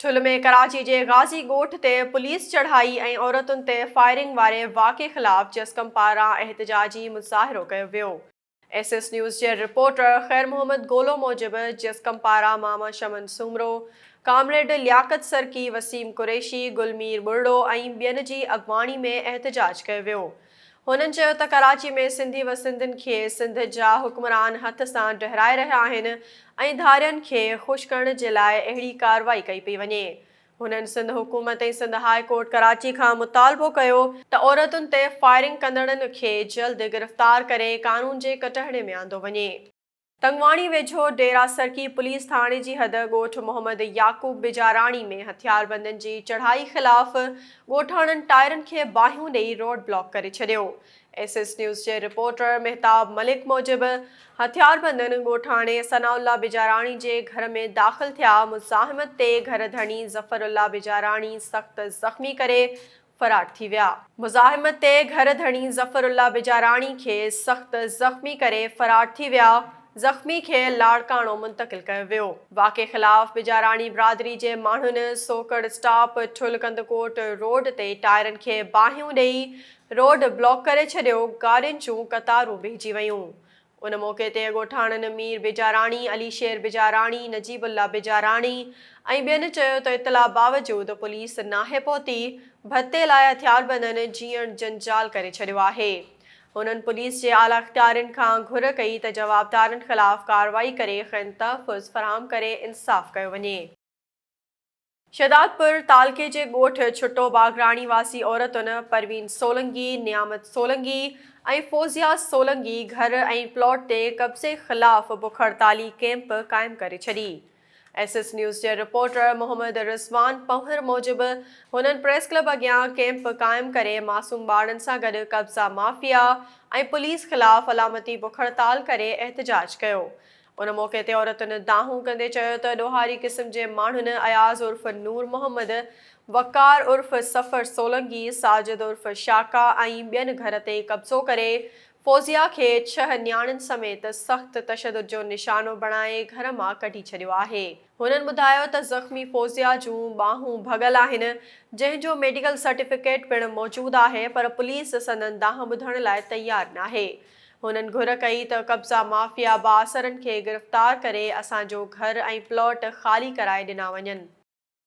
ठुल में कराची जे गाज़ी ॻोठ ते पुलिस चढ़ाई ऐं औरतुनि ते फायरिंग वारे वाक़े ख़िलाफ़ जस्कम पारां एहतजाजी मुज़ाहिरो कयो वियो। एसएस न्यूज़ जे रिपोर्टर ख़ैर मोहम्मद गोलो मूजिबि जस्कम पारां मामा शमन सुमरो, कामरेड लियाकत सरकी, वसीम कुरैशी, गुलमीर बुर्डो ऐं ॿियनि जी अॻवानी में एहतजाज कयो वियो। हुननि चयो त कराची में सिंधी वसिंदनि खे सिंध जा हुक्मरान हथ सां डहिराए रहिया आहिनि ऐं धारियनि खे ख़ुशि करण जे लाइ अहिड़ी कार्रवाई कई पई वञे। हुननि सिंध हुकूमत ऐं सिंध हाई कोर्ट कराची खां मुतालबो कयो त औरतुनि ते फायरिंग कंदड़नि खे जल्द गिरफ़्तार करे कानून जे कटहरे में आंदो वञे। तंगवाणी वेझो डेरा सरकी पुलिस थाणे जी हद ॻोठ मोहम्मद याकूब बिजाराणी में हथियारबंदनि जी चढ़ाई ख़िलाफ़ ॻोठाणनि टायरनि खे बाहियूं ॾेई रोड ब्लॉक करे छॾियो। एसएस न्यूज़ जे रिपोर्टर मेहताब मलिक मूजिबि हथियारबंदनि ॻोठाणे सनाउल्ला बिजाराणी जे घर में दाख़िल थिया। मुज़ाहिमत ते घर धणी ज़फ़रुल्ला बिजाराणी सख़्त ज़ख़्मी करे फरार थी विया। मुज़ाहिमत ते घर धणी ज़फ़रुल्ला बिजाराणी खे सख़्त ज़ख़्मी करे फरार थी विया। ज़ख़्मी खे लाड़काणो मुंतक़िल कयो वियो। वाक़े ख़िलाफ़ बिजाराणी बिरादरी जे माण्हुनि सोकड़ स्टॉप ठुल कंदकोट रोड ते टायरनि खे बाहियूं ॾेई रोड ब्लॉक करे छॾियो। गाॾियुनि जूं कतारूं बीहजी वयूं। उन मौक़े ते ॻोठाणनि मीर बिजाराणी, अलीशेर बिजाराणी, नजीबुल्ला बिजाराणी ऐं ॿियनि चयो त इतला बावजूदि पुलिस नाहे पहुती। भत्ते लाइ हथियारबंदनि जीअण जंजाल करे छॾियो आहे। हुननि पुलिस जे आला इख़्तियारनि खां घुर कई त जवाबदारनि ख़िलाफ़ कार्रवाई करे खैन तहफ़्फ़ुज़ फ़राहम करे इंसाफ़ कयो वञे। शहदादपुर तालके जे ॻोठ छुट्टो बागराणी वासी औरतुनि परवीन सोलंगी, नियामत सोलंगी ऐं फ़ौज़िया सोलंगी घर ऐं प्लॉट ते कब्ज़े ख़िलाफ़ बुख हड़ताली कैंप क़ाइमु करे छॾी। एसएस न्यूज़ जे रिपोर्टर मोहम्मद रिज़वान पंहिर मूजिबि हुननि प्रेस क्लब अॻियां कैंप क़ाइमु करे मासूम ॿारनि सां गॾु कब्ज़ा माफ़िया ऐं पुलिस ख़िलाफ़ अलामती बुख हड़ताल करे एहतजाज कयो। उन मौक़े ते औरतुनि दाहूं कंदे चयो त ॾोहारी क़िस्म जे माण्हुनि अयाज़ उर्फ़ नूर मोहम्मद, वक़ार उर्फ़ सफ़र सोलंगी, साजिद उर्फ़ शाका ऐं ॿियनि घर ते कब्ज़ो करे फ़ौज़िया खे 6 नियाणियुनि समेत सख़्त तशदुद जो निशानो बणाए घर मां कढी छॾियो आहे। हुननि ॿुधायो त ज़ख़्मी फ़ौज़िया जूं ॿाहूं भॻल आहिनि, जंहिं जो मेडिकल सर्टिफ़िकेट पिणु मौजूदु आहे, पर पुलिस संदनि दाह ॿुधण लाइ तयारु नाहे। हुननि घुर कई त कब्ज़ा माफ़िया बाअसरनि खे गिरफ़्तार करे असांजो घर ऐं प्लॉट ख़ाली कराए ॾिना वञनि।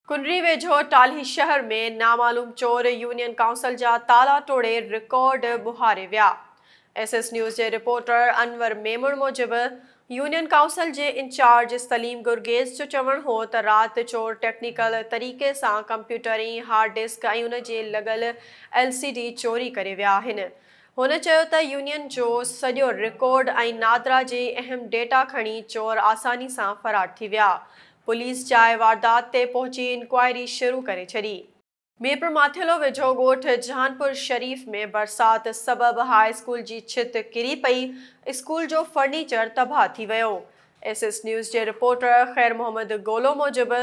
कुनरी वेझो टाल्ही शहर में नामालूम चोर यूनियन काउंसिल जा ताला तोड़े रिकॉर्ड ॿुहारे विया। एसएस न्यूज़ जे रिपोर्टर अनवर मेमण मूजिबि यूनियन काउंसिल जे इंचार्ज सलीम गुरगेज़ जो चवणु हो त राति चोर टेक्निकल तरीक़े सां कंप्यूटर ऐं हार्ड डिस्क ऐं उन जे लॻल LCD चोरी करे विया आहिनि। हुन चयो त यूनियन जो सॼो रिकॉर्ड ऐं नादरा जे अहम डेटा खणी चोर आसानी सां फरार थी विया। पुलिस जाइ वारदात ते पहुची इंक्वायरी शुरू करे छॾी। मीरपुर माथेलो वेझो ॻोठ जहानपुर शरीफ़ में बरसाति सबबि हाई स्कूल जी छित किरी पई। स्कूल जो फर्नीचर तबाह थी वियो। एसएस न्यूज़ जे रिपोर्टर ख़ैर मोहम्मद गोलो मूजिबि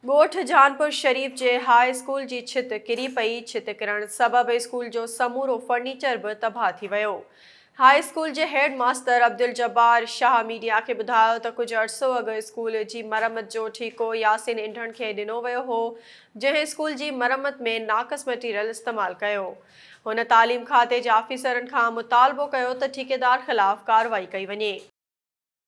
ॻोठ जहानपुर शरीफ़ जे हाई स्कूल जी छित किरी पई। छित किरण सबबि स्कूल जो समूरो फर्नीचर बि तबाह थी वियो। हाई स्कूल जे हेड मास्टर अब्दुल जब्बार शाह मीडिया खे ॿुधायो त कुझु अरसो अॻु स्कूल जी मरमत जो ठीको यासिन इंढण खे ॾिनो वियो हो, जंहिं स्कूल जी मरमत में नाक़स मटीरियल इस्तेमालु कयो। हुन तालीम खाते जे आफ़ीसरनि खां मुतालबो कयो त ठेकेदार ख़िलाफ़ कार्रवाई कई वञे।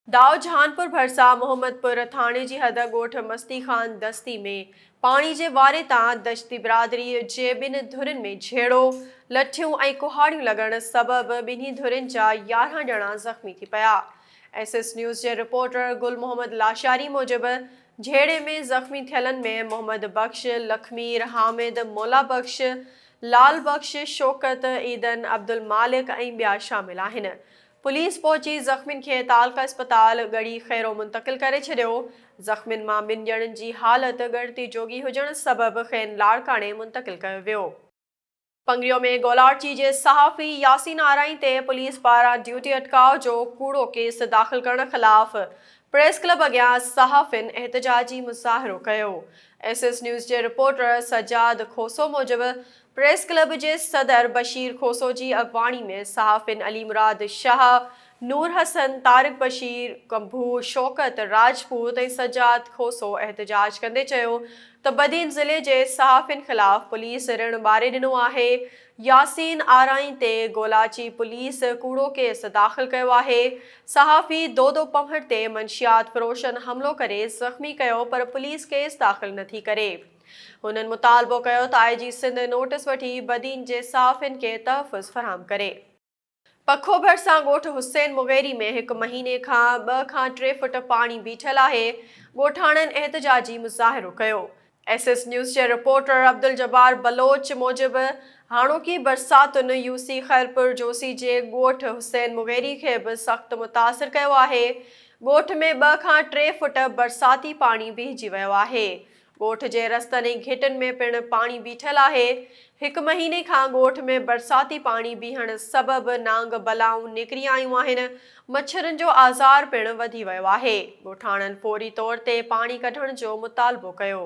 दाऊ जहानपुर भरिसां मोहम्मदपुर थाणे जी हद ॻोठ मस्ती खान दस्ती में पाणी जे वारे तां दश्ती बिरादरी जे ॿिनि धुरियुनि में झेड़ो, लठियूं ऐं कुहाड़ियूं लॻण सबबि ॿिन्ही धुरियुनि जा 11 ॼणा ज़ख़्मी थी पिया। एसएस न्यूज़ जे रिपोर्टर गुल मोहम्मद लाशारी मूजिबि झेड़े में ज़ख़्मी थियलनि में मोहम्मद बख्श, लखमीर, हामिद, मोला बख्श, लाल बख्श, शौकत, ईदन, अब्दुल मालिक ऐं ॿिया शामिल आहिनि। पुलिस पहुची ज़ख़्मियुनि खे तालका अस्पताल ॻड़ी खैरो मुंतक़िल करे छॾियो। ज़ख़्मियुनि मां 2 ॼणनि जी हालति ॻणिती जोगी हुजण सबबि खैन लाड़काणे मुंतक़िल कयो वियो। पंगियो में गोलार्ची जे सहाफ़ी यासीन आराई ते पुलिस पारां ड्यूटी अटकाव जो कूड़ो केस दाख़िल करण ख़िलाफ़ प्रेस क्लब अॻियां सहाफ़िन एहतजाजी मुज़ाहिरो कयो। एसएस न्यूज़ जे रिपोर्टर सजाद खोसो मूजिबि प्रेस क्लब जे सदर बशीर खोसो जी अॻवानी में सहाफ़िन अली मुराद शाह, नूर हसन, तारिक बशीर, कंभू, शौकत राजपूत ऐं सजाद खोसो एहतजाज कंदे चयो त बदीन ज़िले जे सहाफ़िन ख़िलाफ़ पुलिस ऋण ॿारे ॾिनो आहे। यासीन आराई ते गोलाची पुलिस कूड़ो केस दाख़िल कयो आहे। सहाफ़ी दोदो पमहट ते मंशियात फ़रोशन हमिलो करे ज़ख़्मी कयो पर पुलिस केस दाख़िल नथी करे। हुननि मुतालबो कयो त IG सिंध नोटिस वठी बदीन जे सहाफ़िन खे तहफ़्फ़ुज़ फ़राहम करे। पखो भरिसां ॻोठ हुसैन मुग़ैरी में 1 महीने खां 2 खां 3 फुट पाणी बीठल आहे। ॻोठाणनि एहतजाजी मुज़ाहिरो कयो। SS न्यूज़ जे रिपोर्टर अब्दुल जब्बार बलोच मूजिबि हाणोकी बरसातुनि UC खैरपुर जोशी जे ॻोठ हुसैन मुग़ैरी खे बि सख़्तु मुतासिर कयो आहे। ॻोठ में 2 खां 3 फुट बरसाती पाणी बीहजी वियो आहे। ॻोठ जे रस्तनि ऐं घिटिन में पिणु पाणी बीठल आहे। 1 महीने खां ॻोठ में बरसाती पाणी बीहण सबबि नांग बलाऊं निकिरी आयूं आहिनि। मच्छरनि जो आज़ार पिणु वधी वियो आहे। ॻोठाणनि फ़ौरी तौर ते पाणी कढण जो मुतालबो कयो।